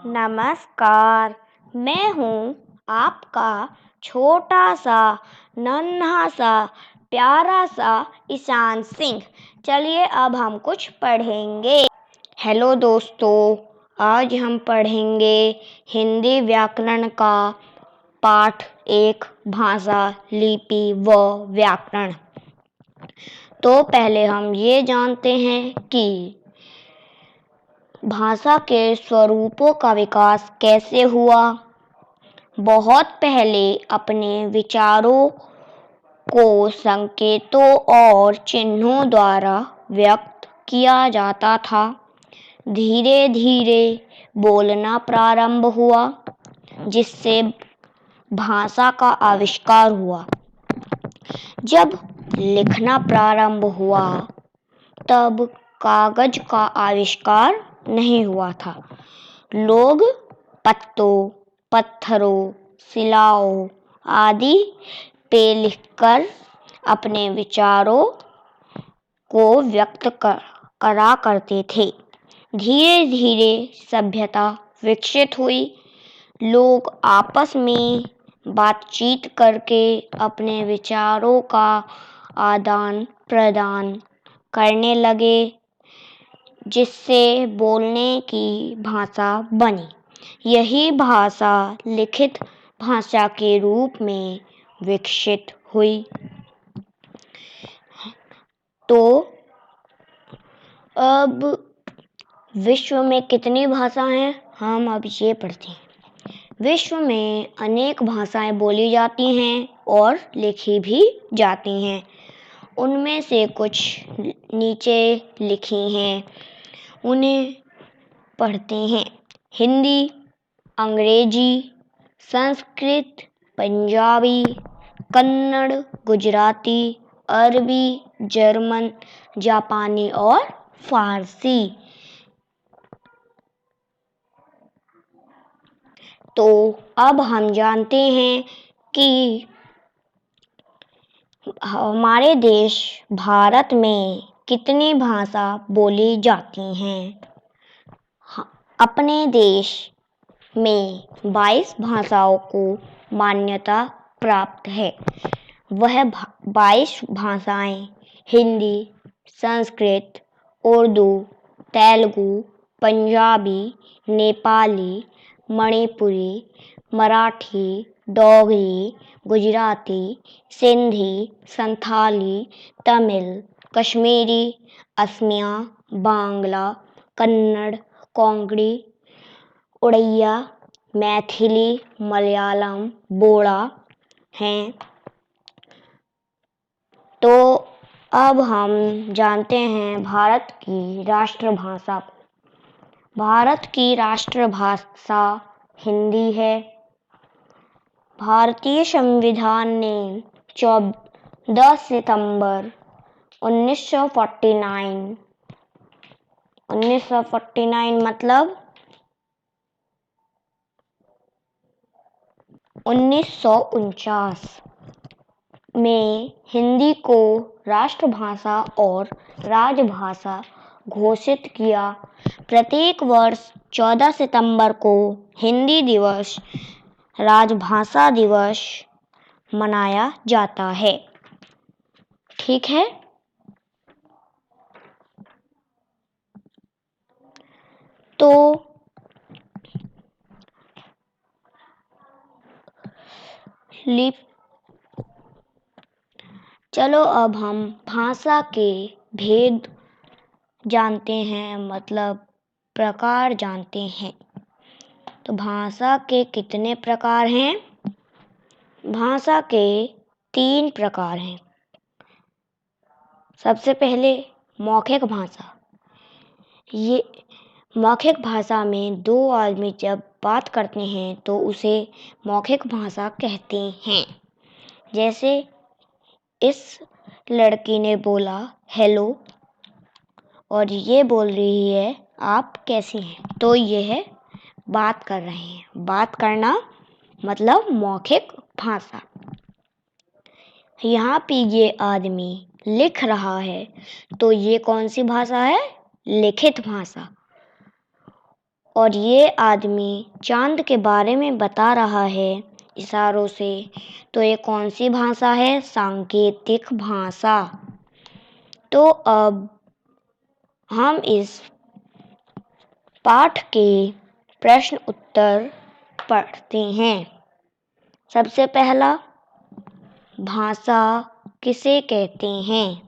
नमस्कार। मैं हूँ आपका छोटा सा नन्हा सा प्यारा सा ईशान सिंह। चलिए अब हम कुछ पढ़ेंगे। हेलो दोस्तों, आज हम पढ़ेंगे हिंदी व्याकरण का पाठ 1 भाषा, लिपि व व्याकरण। तो पहले हम ये जानते हैं कि भाषा के स्वरूपों का विकास कैसे हुआ। बहुत पहले अपने विचारों को संकेतों और चिन्हों द्वारा व्यक्त किया जाता था। धीरे धीरे बोलना प्रारंभ हुआ, जिससे भाषा का आविष्कार हुआ। जब लिखना प्रारंभ हुआ तब कागज का आविष्कार नहीं हुआ था। लोग पत्तों, पत्थरों, शिलाओं आदि पे लिखकर अपने विचारों को व्यक्त करा करते थे। धीरे धीरे सभ्यता विकसित हुई। लोग आपस में बातचीत करके अपने विचारों का आदान प्रदान करने लगे, जिससे बोलने की भाषा बनी। यही भाषा लिखित भाषा के रूप में विकसित हुई। तो अब विश्व में कितनी भाषाएं हैं, हम अब ये पढ़ते हैं। विश्व में अनेक भाषाएं बोली जाती हैं और लिखी भी जाती हैं। उनमें से कुछ नीचे लिखी हैं, उन्हें पढ़ते हैं। हिंदी, अंग्रेजी, संस्कृत, पंजाबी, कन्नड़, गुजराती, अरबी, जर्मन, जापानी और फारसी। तो अब हम जानते हैं कि हमारे देश भारत में कितनी भाषा बोली जाती हैं। अपने देश में 22 भाषाओं को मान्यता प्राप्त है। वह 22 भाषाएं हिंदी, संस्कृत, उर्दू, तेलुगु, पंजाबी, नेपाली, मणिपुरी, मराठी, डोगरी, गुजराती, सिंधी, संथाली, तमिल, कश्मीरी, असमिया, बांग्ला, कन्नड़, कोंकणी, उड़िया, मैथिली, मलयालम, बोड़ा हैं। तो अब हम जानते हैं भारत की राष्ट्रभाषा को। भारत की राष्ट्रभाषा हिंदी है। भारतीय संविधान ने 14 सितंबर 1949 मतलब 1949 में हिंदी को राष्ट्रभाषा और राजभाषा घोषित किया। प्रत्येक वर्ष 14 सितंबर को हिंदी दिवस, राजभाषा दिवस मनाया जाता है। ठीक है। तो चलो अब हम भाषा के भेद जानते हैं, मतलब प्रकार जानते हैं। तो भाषा के कितने प्रकार हैं? भाषा के 3 प्रकार हैं। सबसे पहले मौखिक भाषा। ये मौखिक भाषा में 2 आदमी जब बात करते हैं तो उसे मौखिक भाषा कहते हैं। जैसे इस लड़की ने बोला हेलो और ये बोल रही है आप कैसी हैं। तो यह बात कर रहे हैं। बात करना मतलब मौखिक भाषा। यहाँ पे ये आदमी लिख रहा है तो ये कौन सी भाषा है? लिखित भाषा। और ये आदमी चांद के बारे में बता रहा है इशारों से। तो ये कौन सी भाषा है? सांकेतिक भाषा। तो अब हम इस पाठ के प्रश्न उत्तर पढ़ते हैं। सबसे पहला, भाषा किसे कहते हैं?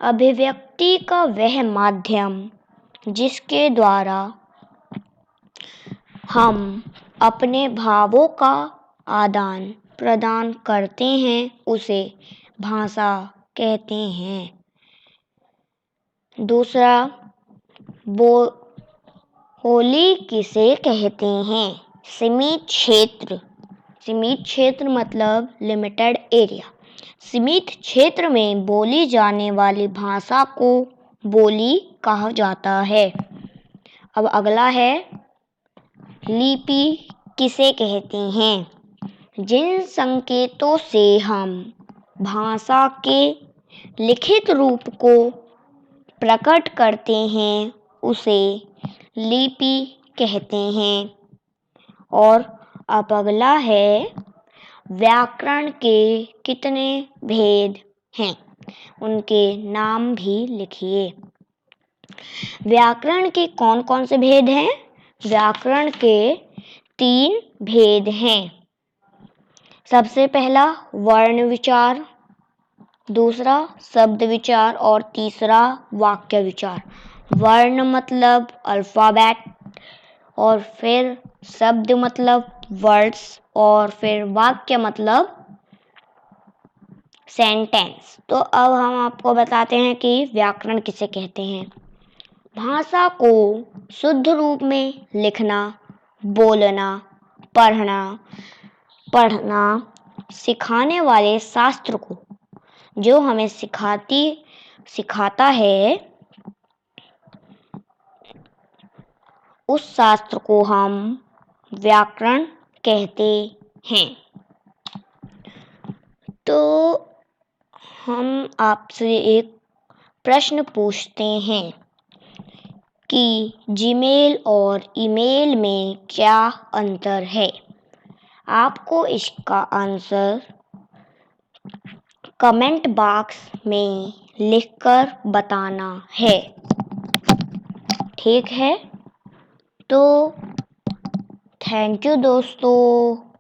अभिव्यक्ति का वह माध्यम जिसके द्वारा हम अपने भावों का आदान प्रदान करते हैं उसे भाषा कहते हैं। दूसरा, बोली किसे कहते हैं? सीमित क्षेत्र। सीमित क्षेत्र मतलब लिमिटेड एरिया। सीमित क्षेत्र में बोली जाने वाली भाषा को बोली कहा जाता है। अब अगला है, लिपि किसे कहते हैं? जिन संकेतों से हम भाषा के लिखित रूप को प्रकट करते हैं उसे लिपि कहते हैं। और अब अगला है, व्याकरण के कितने भेद हैं? उनके नाम भी लिखिए। व्याकरण के कौन कौन से भेद हैं? व्याकरण के 3 भेद हैं। सबसे पहला वर्ण विचार, दूसरा शब्द विचार और तीसरा वाक्य विचार। वर्ण मतलब अल्फाबेट, और फिर शब्द मतलब वर्ड्स, और फिर वाक्य मतलब सेंटेंस। तो अब हम आपको बताते हैं कि व्याकरण किसे कहते हैं। भाषा को शुद्ध रूप में लिखना, बोलना, पढ़ना सिखाने वाले शास्त्र को जो हमें सिखाता है उस शास्त्र को हम व्याकरण कहते हैं। तो हम आपसे एक प्रश्न पूछते हैं कि जीमेल और ईमेल में क्या अंतर है? आपको इसका आंसर कमेंट बॉक्स में लिखकर बताना है। ठीक है? तो थैंक यू दोस्तों।